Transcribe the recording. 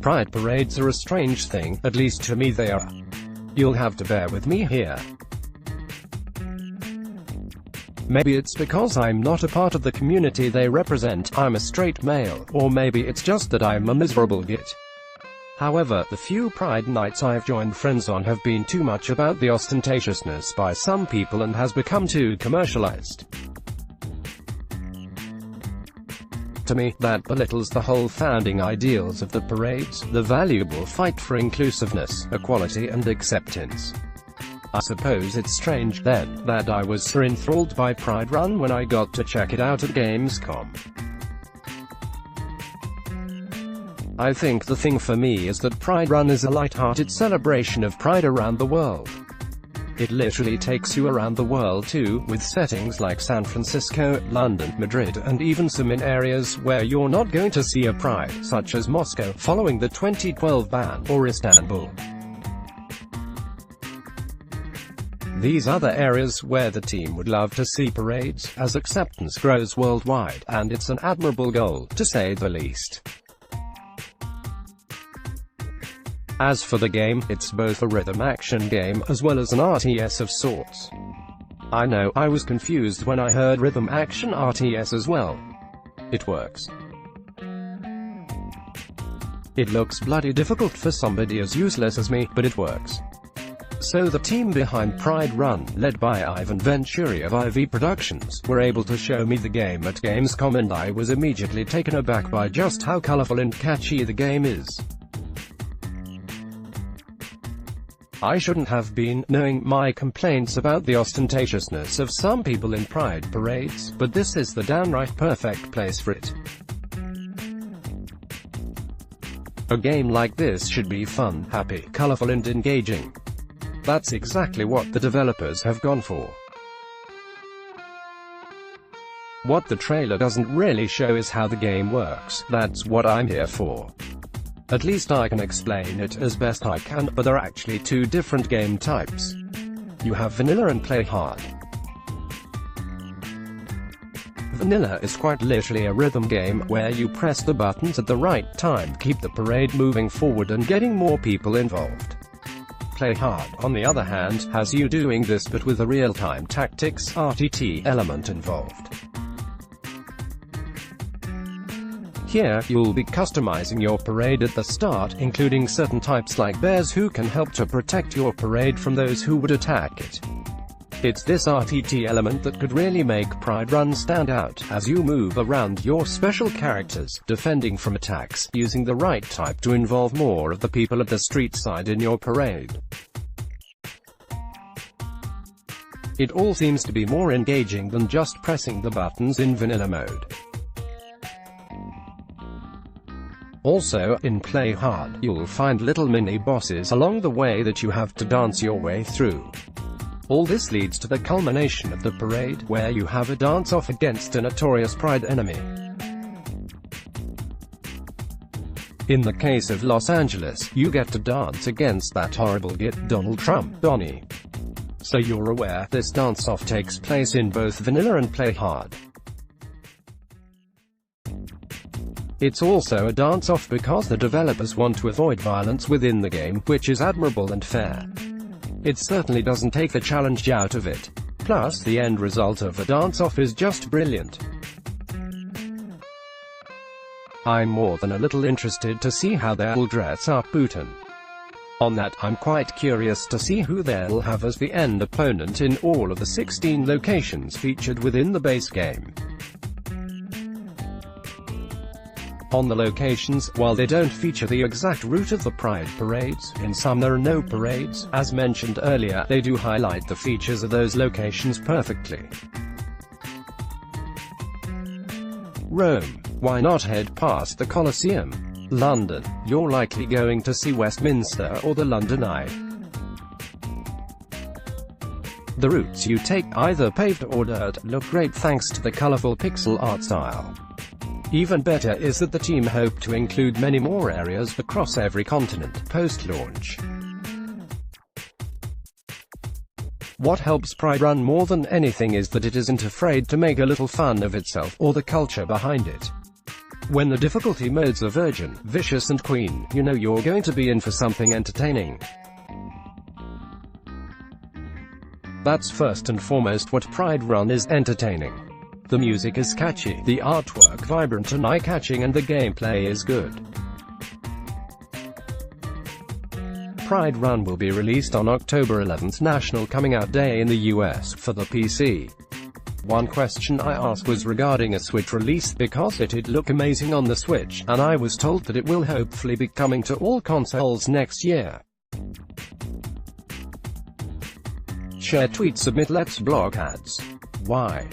Pride parades are a strange thing, at least to me they are. You'll have to bear with me here. Maybe it's because I'm not a part of the community they represent, I'm a straight male, or maybe it's just that I'm a miserable git. However, the few Pride nights I've joined friends on have been too much about the ostentatiousness by some people and has become too commercialized. To me, that belittles the whole founding ideals of the parades, the valuable fight for inclusiveness, equality and acceptance. I suppose it's strange, then, that I was so enthralled by Pride Run when I got to check it out at Gamescom. I think the thing for me is that Pride Run is a light-hearted celebration of pride around the world. It literally takes you around the world too, with settings like San Francisco, London, Madrid, and even some in areas where you're not going to see a pride, such as Moscow, following the 2012 ban, or Istanbul. These are the areas where the team would love to see parades, as acceptance grows worldwide, and it's an admirable goal, to say the least. As for the game, it's both a rhythm action game, as well as an RTS of sorts. I know, I was confused when I heard rhythm action RTS as well. It works. It looks bloody difficult for somebody as useless as me, but it works. So the team behind Pride Run, led by Ivan Venturi of IV Productions, were able to show me the game at Gamescom, and I was immediately taken aback by just how colorful and catchy the game is. I shouldn't have been, knowing my complaints about the ostentatiousness of some people in Pride parades, but this is the downright perfect place for it. A game like this should be fun, happy, colorful and engaging. That's exactly what the developers have gone for. What the trailer doesn't really show is how the game works. That's what I'm here for. At least I can explain it as best I can, but there are actually two different game types. You have vanilla and play hard. Vanilla is quite literally a rhythm game, where you press the buttons at the right time to keep the parade moving forward and getting more people involved. Play hard, on the other hand, has you doing this but with a real-time tactics (RTT) element involved. Here, you'll be customizing your parade at the start, including certain types like bears who can help to protect your parade from those who would attack it. It's this RTT element that could really make Pride Run stand out, as you move around your special characters, defending from attacks, using the right type to involve more of the people at the street side in your parade. It all seems to be more engaging than just pressing the buttons in vanilla mode. Also, in Play Hard, you'll find little mini-bosses along the way that you have to dance your way through. All this leads to the culmination of the parade, where you have a dance-off against a notorious Pride enemy. In the case of Los Angeles, you get to dance against that horrible git Donald Trump, Donnie. So you're aware, this dance-off takes place in both vanilla and Play Hard. It's also a dance-off because the developers want to avoid violence within the game, which is admirable and fair. It certainly doesn't take the challenge out of it. Plus, the end result of a dance-off is just brilliant. I'm more than a little interested to see how they'll dress up Putin. On that, I'm quite curious to see who they'll have as the end opponent in all of the 16 locations featured within the base game. On the locations, while they don't feature the exact route of the Pride parades, in some there are no parades, as mentioned earlier, they do highlight the features of those locations perfectly. Rome. Why not head past the Colosseum? London. You're likely going to see Westminster or the London Eye. The routes you take, either paved or dirt, look great thanks to the colourful pixel art style. Even better is that the team hope to include many more areas across every continent, post-launch. What helps Pride Run more than anything is that it isn't afraid to make a little fun of itself, or the culture behind it. When the difficulty modes are Virgin, Vicious and Queen, you know you're going to be in for something entertaining. That's first and foremost what Pride Run is: entertaining. The music is catchy, the artwork vibrant and eye-catching, and the gameplay is good. Pride Run will be released on October 11th, National Coming Out Day in the US, for the PC. One question I asked was regarding a Switch release, because it'd look amazing on the Switch, and I was told that it will hopefully be coming to all consoles next year. Share, tweet, submit, let's block ads. Why?